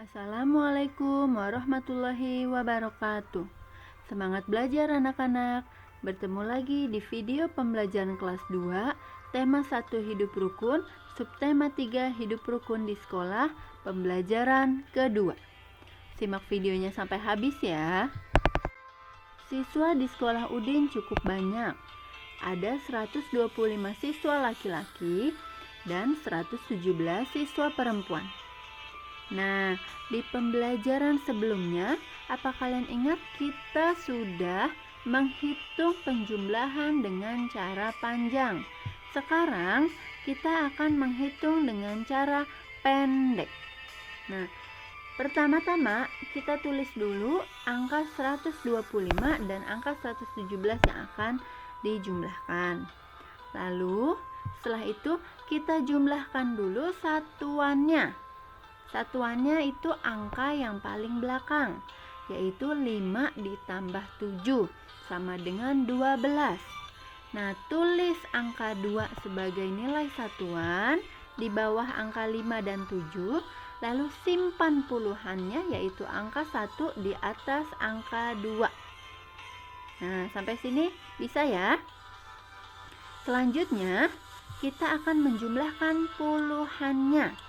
Assalamualaikum warahmatullahi wabarakatuh. Semangat belajar anak-anak. Bertemu lagi di video pembelajaran kelas 2, tema 1 hidup rukun, subtema 3 hidup rukun di sekolah, pembelajaran kedua. Simak videonya sampai habis ya. Siswa di sekolah Udin cukup banyak. Ada 125 siswa laki-laki dan 117 siswa perempuan. Nah, di pembelajaran sebelumnya, apa kalian ingat kita sudah menghitung penjumlahan dengan cara panjang? Sekarang kita akan menghitung dengan cara pendek. Nah, pertama-tama kita tulis dulu angka 125 dan angka 117 yang akan dijumlahkan. Lalu, setelah itu kita jumlahkan dulu satuannya. Satuannya itu angka yang paling belakang, yaitu 5 ditambah 7 sama dengan 12. Nah, tulis angka 2 sebagai nilai satuan di bawah angka 5 dan 7, lalu simpan puluhannya yaitu angka 1 di atas angka 2. Nah, sampai sini bisa ya? Selanjutnya, kita akan menjumlahkan puluhannya.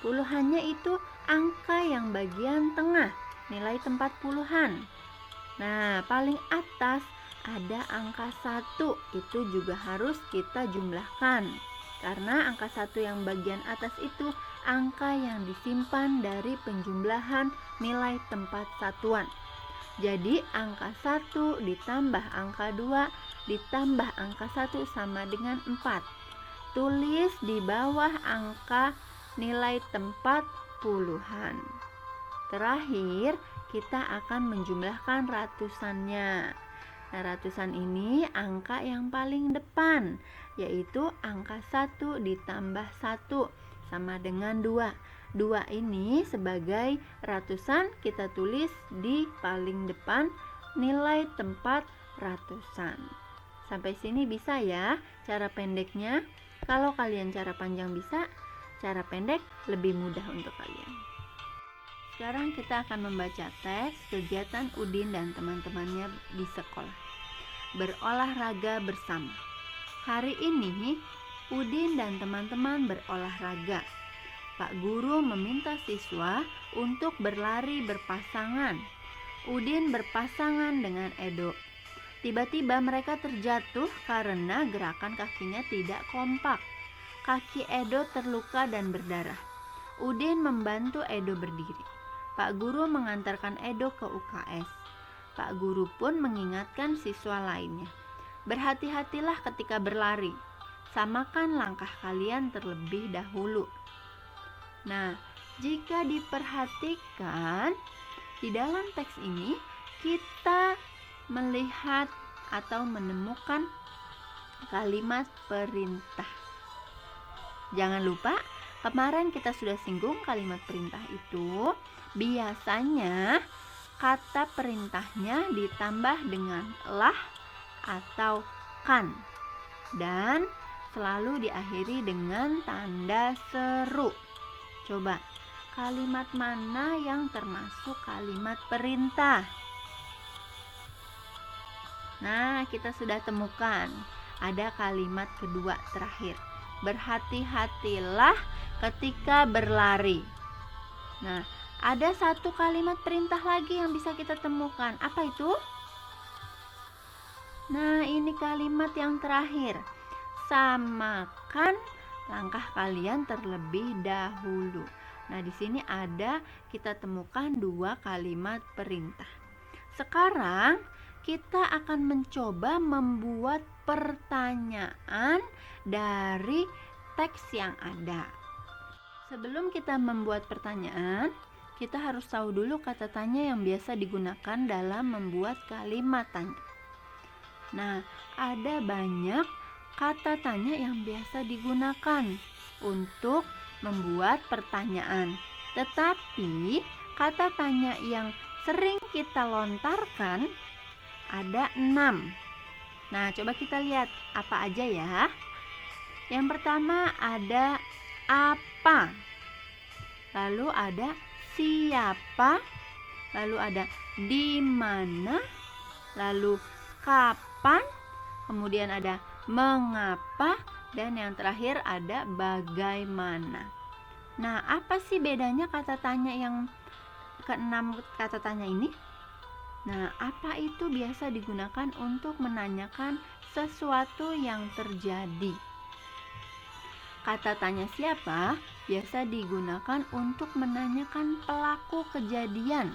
Puluhannya itu angka yang bagian tengah, nilai tempat puluhan. Nah, paling atas ada angka 1, itu juga harus kita jumlahkan. Karena angka 1 yang bagian atas itu angka yang disimpan dari penjumlahan nilai tempat satuan. Jadi, angka 1 ditambah angka 2 ditambah angka 1 sama dengan 4. Tulis di bawah angka nilai tempat puluhan. Terakhir, kita akan menjumlahkan ratusannya. Nah, ratusan ini angka yang paling depan, yaitu angka 1 ditambah 1 sama dengan 2. 2 ini sebagai ratusan kita tulis di paling depan nilai tempat ratusan. Sampai sini bisa ya cara pendeknya. Kalau kalian cara panjang bisa, cara pendek lebih mudah untuk kalian. Sekarang kita akan membaca teks kegiatan Udin dan teman-temannya di sekolah. Berolahraga bersama. Hari ini Udin dan teman-teman berolahraga. Pak Guru meminta siswa untuk berlari berpasangan. Udin berpasangan dengan Edo. Tiba-tiba mereka terjatuh karena gerakan kakinya tidak kompak. Kaki Edo terluka dan berdarah. Udin membantu Edo berdiri. Pak Guru mengantarkan Edo ke UKS. Pak Guru pun mengingatkan siswa lainnya. Berhati-hatilah ketika berlari. Samakan langkah kalian terlebih dahulu. Nah, jika diperhatikan, di dalam teks ini kita melihat atau menemukan kalimat perintah. Jangan lupa, kemarin kita sudah singgung kalimat perintah itu. Biasanya kata perintahnya ditambah dengan lah atau kan. Dan selalu diakhiri dengan tanda seru. Coba, kalimat mana yang termasuk kalimat perintah? Nah, kita sudah temukan. Ada kalimat kedua terakhir. Berhati-hatilah ketika berlari. Nah, ada satu kalimat perintah lagi yang bisa kita temukan. Apa itu? Nah, ini kalimat yang terakhir. Samakan langkah kalian terlebih dahulu. Nah, di sini kita temukan dua kalimat perintah. Sekarang kita akan mencoba membuat pertanyaan dari teks yang ada. Sebelum kita membuat pertanyaan, kita harus tahu dulu kata tanya yang biasa digunakan dalam membuat kalimat tanya. Nah, ada banyak kata tanya yang biasa digunakan untuk membuat pertanyaan. Tetapi, kata tanya yang sering kita lontarkan ada 6. Nah, coba kita lihat apa aja ya. Yang pertama ada apa. Lalu ada siapa, lalu ada di mana, lalu kapan, kemudian ada mengapa, dan yang terakhir ada bagaimana. Nah, apa sih bedanya kata tanya yang keenam kata tanya ini? Nah, apa itu biasa digunakan untuk menanyakan sesuatu yang terjadi? Kata tanya siapa biasa digunakan untuk menanyakan pelaku kejadian.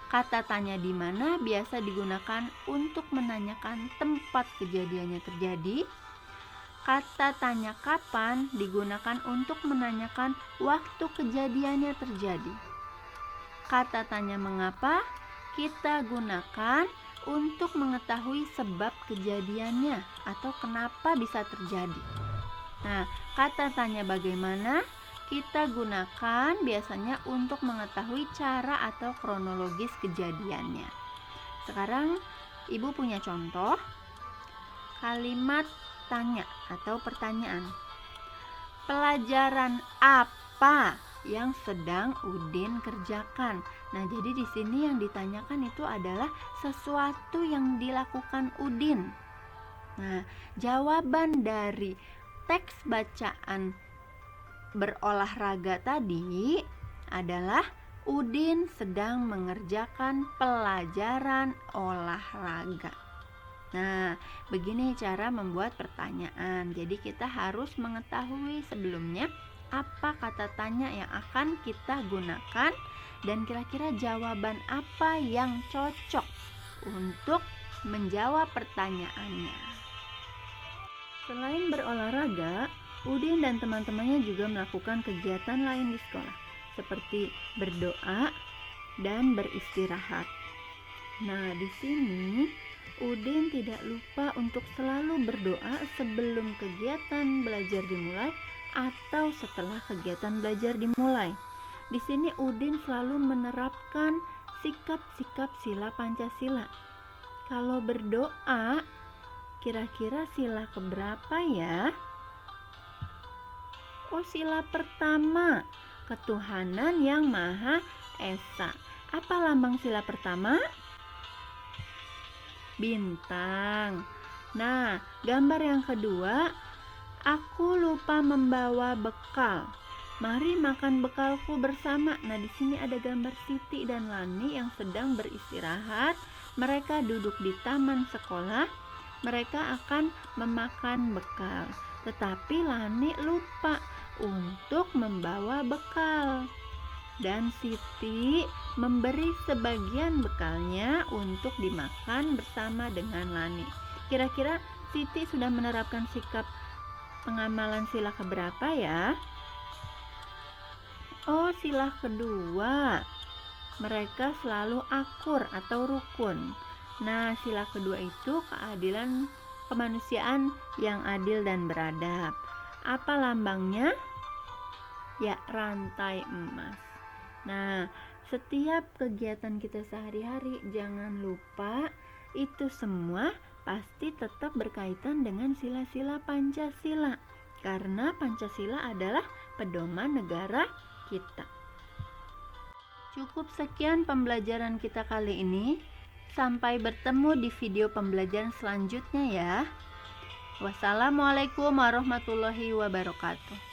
Kata tanya di mana biasa digunakan untuk menanyakan tempat kejadiannya terjadi. Kata tanya kapan digunakan untuk menanyakan waktu kejadiannya terjadi. Kata tanya mengapa kita gunakan untuk mengetahui sebab kejadiannya atau kenapa bisa terjadi. Nah, kata tanya bagaimana kita gunakan biasanya untuk mengetahui cara atau kronologis kejadiannya. Sekarang Ibu punya contoh kalimat tanya atau pertanyaan. Pelajaran apa yang sedang Udin kerjakan? Nah, jadi di sini yang ditanyakan itu adalah sesuatu yang dilakukan Udin. Nah, jawaban dari teks bacaan berolahraga tadi adalah Udin sedang mengerjakan pelajaran olahraga. Nah, begini cara membuat pertanyaan. Jadi kita harus mengetahui sebelumnya apa kata tanya yang akan kita gunakan dan kira-kira jawaban apa yang cocok untuk menjawab pertanyaannya. Selain berolahraga, Udin dan teman-temannya juga melakukan kegiatan lain di sekolah, seperti berdoa dan beristirahat. Nah, di sini Udin tidak lupa untuk selalu berdoa sebelum kegiatan belajar dimulai atau setelah kegiatan belajar dimulai. Di sini Udin selalu menerapkan sikap-sikap sila Pancasila. Kalau berdoa, kira-kira sila keberapa ya? Oh, sila pertama, ketuhanan yang Maha Esa. Apa lambang sila pertama? Bintang. Nah, gambar yang kedua, aku lupa membawa bekal. Mari makan bekalku bersama. Nah, di sini ada gambar Siti dan Lani yang sedang beristirahat. Mereka duduk di taman sekolah. Mereka akan memakan bekal. Tetapi Lani lupa untuk membawa bekal. Dan Siti memberi sebagian bekalnya untuk dimakan bersama dengan Lani. Kira-kira Siti sudah menerapkan sikap pengamalan sila keberapa ya? Oh, sila kedua. Mereka selalu akur atau rukun. Nah, sila kedua itu keadilan kemanusiaan yang adil dan beradab. Apa lambangnya? Ya, rantai emas. Nah, setiap kegiatan kita sehari-hari jangan lupa itu semua pasti tetap berkaitan dengan sila-sila Pancasila, karena Pancasila adalah pedoman negara kita. Cukup sekian pembelajaran kita kali ini. Sampai bertemu di video pembelajaran selanjutnya ya. Wassalamualaikum warahmatullahi wabarakatuh.